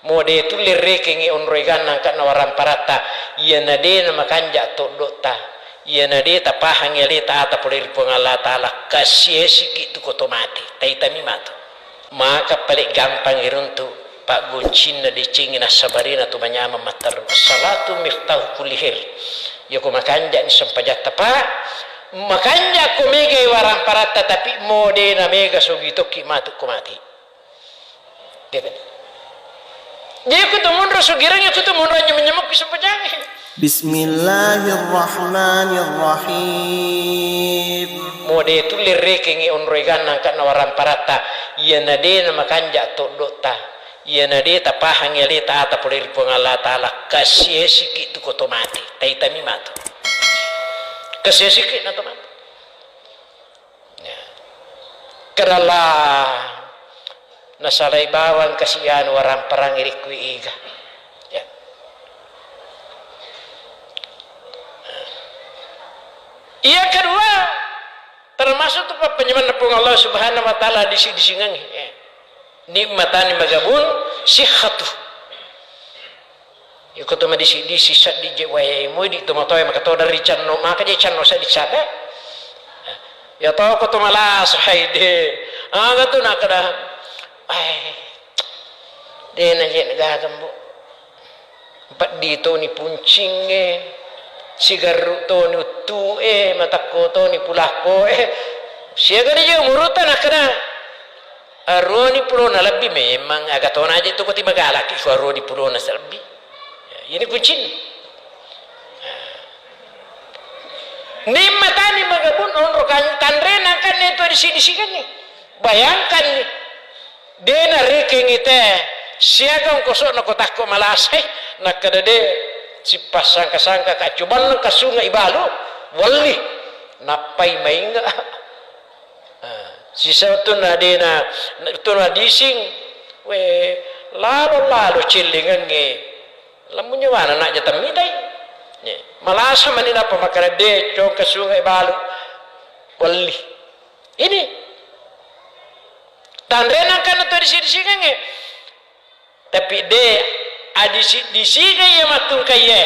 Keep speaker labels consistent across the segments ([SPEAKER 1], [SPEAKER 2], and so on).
[SPEAKER 1] mode tu lirrekengi onroigan nangkat nawaran parata iya nade na makanja to dota iya nade ta pahangeli ta ata polir pengala taala kasih sikit tu kotomati taitami mato maka paling gampang iruntu Pak Guncin na dicingin sabarina tu manyama matar salatu miftahu kulli khair ya ko makanja ni sampajata pa makanja ko mega waran parata tapi mode na mega sugito ki matu ko mati deben dia ketemu rasugirang ya ketemu nyemuk bisa pejang.
[SPEAKER 2] Bismillahirrahmanirrahim.
[SPEAKER 1] Mode itu lirrekengi onroigan nangkat nawaran parata iya nade na makanja to dota iya nade ta pahangeli ta ata polir pengala taala kasih sikit tu kotomati taitami mato kasih sikit na to mato ya kerala nasalay bawang kasihan waran parang irikwi iga ya iya kedua termasuk tu penyembah pun Allah Subhanahu wa taala disingang ya nikmatani magabun sihhatu iko to madisi sisat di jewai mo di to matoy makato dari channo maka je channo sa di sada ya to ko to malas haide aga to nakada ay de na je nagagambo empat dito ni puncing sigaru to ni tu matako to ni pulako siaga ni je murutan akana aroni pulona lebih memang agak tona aja itu koti magalak iku aroni pulona lebih ini kuncin ni matani magabun onro kan tanrena kan itu di sini kan nih bayangkan nih dena reking ite siaga kosok na kotak ko malasay nakadade si pasangka-sangka kacuban ka sungai balu wali napay mainga si satu na dena tu na dising we lalo cilingan nge lamunnya wana nak jatami dai malasa manina pamakade cong ka sungai balu wali ini tanrena kan to disi kan tapi de disi ya matung kaya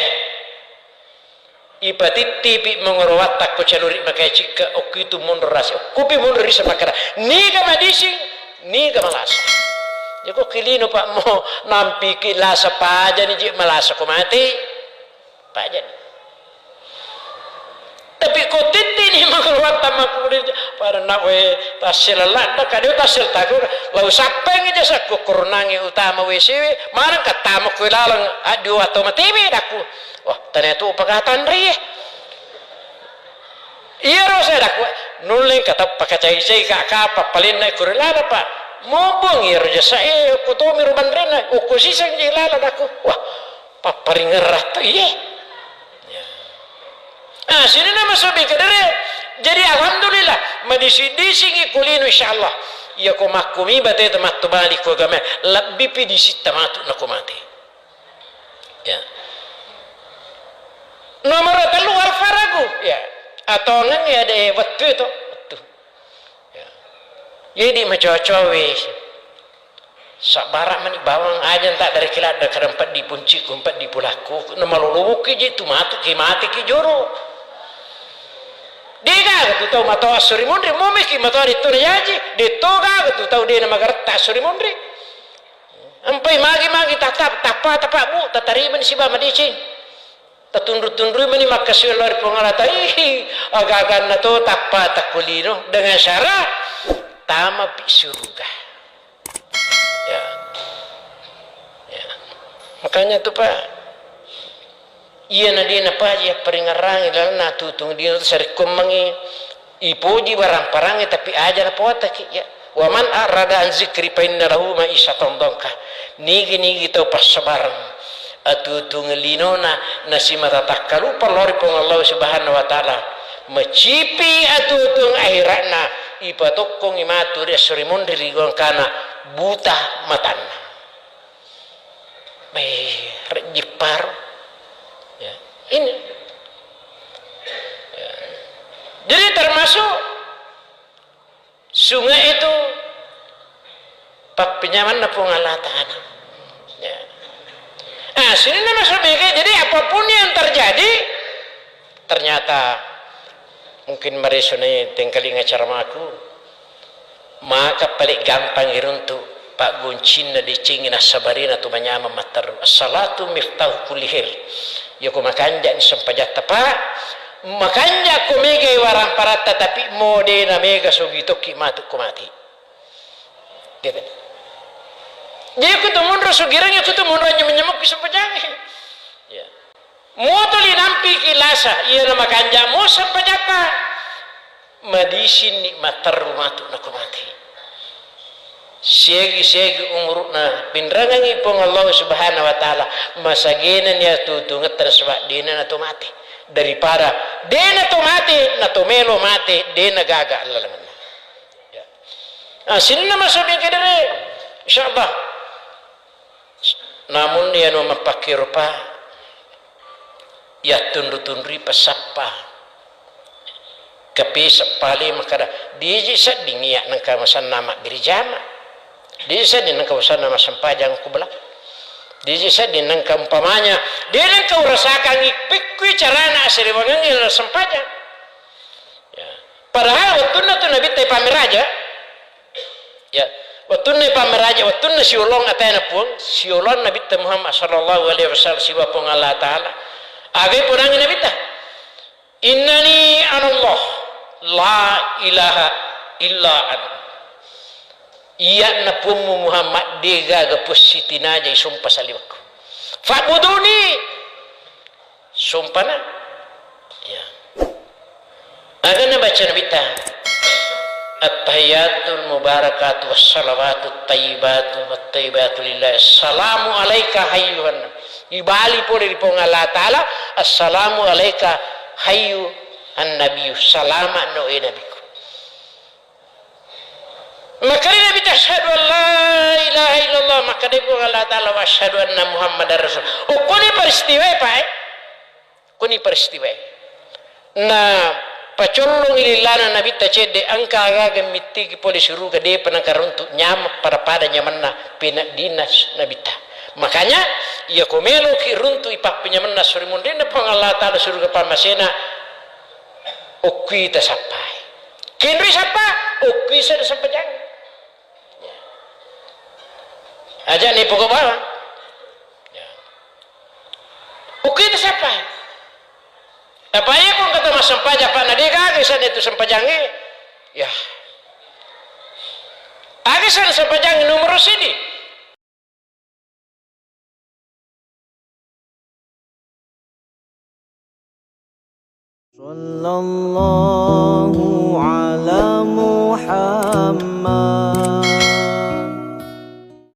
[SPEAKER 1] ipati tipi mengorowat tak ko caluri makai cika okitu mundur rasi kupi mundur risa makara niga madisi niga malasa joko kilino pak mo nampi kilasa paja ni jik malasa ko mati paja tapi ko titi ni mengorowat tamak para nak we tasil lada kadu tasil taku lau sapeng aja saku kurunangi utama WCW mana katamu ku lalang adu atau matibi daku wah ternyata upakatan ri iya rosa daku nuling kata pakacai cai kak papalin na kurilala pak mobong iya roja saya kutomi ruban rena ukusisang jilala daku wah paparing ngerat iya sini nama sobi kadare jadi alhamdulillah madisi-disi kulino insyaallah ya ko makumi bate tamat balik ko game labbi pidisi tamatu nako mate ya nomor telu alfaragu ya atau ngan ya de waktu itu ya jadi macocowe sabarak mani bawang aja tak dari kilat dari kerempat di punci kumpat di pulaku nama lulubu ki jitu matu ki mati ki joro dega tu tahu mato asuri mondre momes ki mato itu yaji de toga tu tahu dia nama gerta asuri mondre ampai magi tapa bu tatariman si ba madicing tatundur mani makasih lor pengalata agagan na to tapa takulino dengan syarat tama pisuruga ya makanya tu pak iya na dia napa ya peringarang ilal na tutung dia tu sari kumangi ipuji barang parangi tapi aja na puata ki ya waman arada an zikri pa inna lahu ma'isyatan dongka nigi tau pas sabarang atutung linona nasi matatakkalu palori pong Allah Subhanahu wa taala macipi atutung akhiratna ipatokong imatur asrimun dirigon kana buta matanna rejipar ya ini ya. Jadi termasuk sungai itu pak penyaman na pong Allah Ta'ala ya sini nama sebagai jadi apapun yang terjadi ternyata mungkin meresonai tengkali ngacara aku maka paling gampang iruntu Pak Goncin na dicingin sabarina tu manyama matar as-salatu miftahu kulli khair ya ko makanja ni sampajata Pak makanja ko mega warang parata tapi mode na mega sugito ki matu ko mati gitu dia ko tumunro sugirang ko tumunro nyamnyamok ki sampajangi ya mo to linampi kilasa iya na makanja mo sampajata madisin ni matar matu na ko mati segi umurna pinrangan ipong Allah subhanahu wa ta'ala masaginan ya tutungat tersebut dina na mati daripada dina to mati na tumelo mati dina gaga lalaman ya. Sino na masabi ka dere insyaallah namun ya no mapakirupa ya tundu-tundri pasapa kapis pali makada diji sa dingiya ng kamasan nama birijama diji sa din ng kawasan nama sampajang kubla diji sa din ng kampamanya di ng kaurasakang ipikwi carana asiriwangang ila sampajang ya padahal waktu na to nabitay pamiraja ya waktu na pamiraja waktu na siulong atay na puang siulong nabitay Muhammad sallallahu alaihi wasallam siwa pong Allah ta'ala agay po nangin nabitay innani anallah la ilaha illa an iya na pumu Muhammad digaga positina jay sumpah saliwak fa'buduni sumpah na ya aga na baca nabita at-tahiyatul mubarakatuh wassalawatut tayyibatu wat-tayyibatu lillah assalamu alayka hayyuhan ibali po dari pong Allah ta'ala assalamu alayka hayyu an-nabiyyu salama no nabiku maka Nabi tasyhadu an la ilaha illallah maka dia pun Allah Ta'ala wa asyhadu anna Muhammadar Rasul kuni peristiwa pak kuni peristiwa na pacolong ililana Nabi tacede angka agaga mitigi polisi ruga dia penangkar untuk nyam para pada nyamanna pinak dinas Nabi ta makanya ia komelo ki runtu ipak penyamanna suri mundina pang Allah Ta'ala surga pamasena okui ta sapai kinri sapa okui sa sampajang aja ni pokok bawah ya. Ukit siapa apa ya kok kata mas sampajak pak nadi kagisan itu sampajangi ya kagisan sampajangi nomor sini
[SPEAKER 2] sallallahu ala Muhammad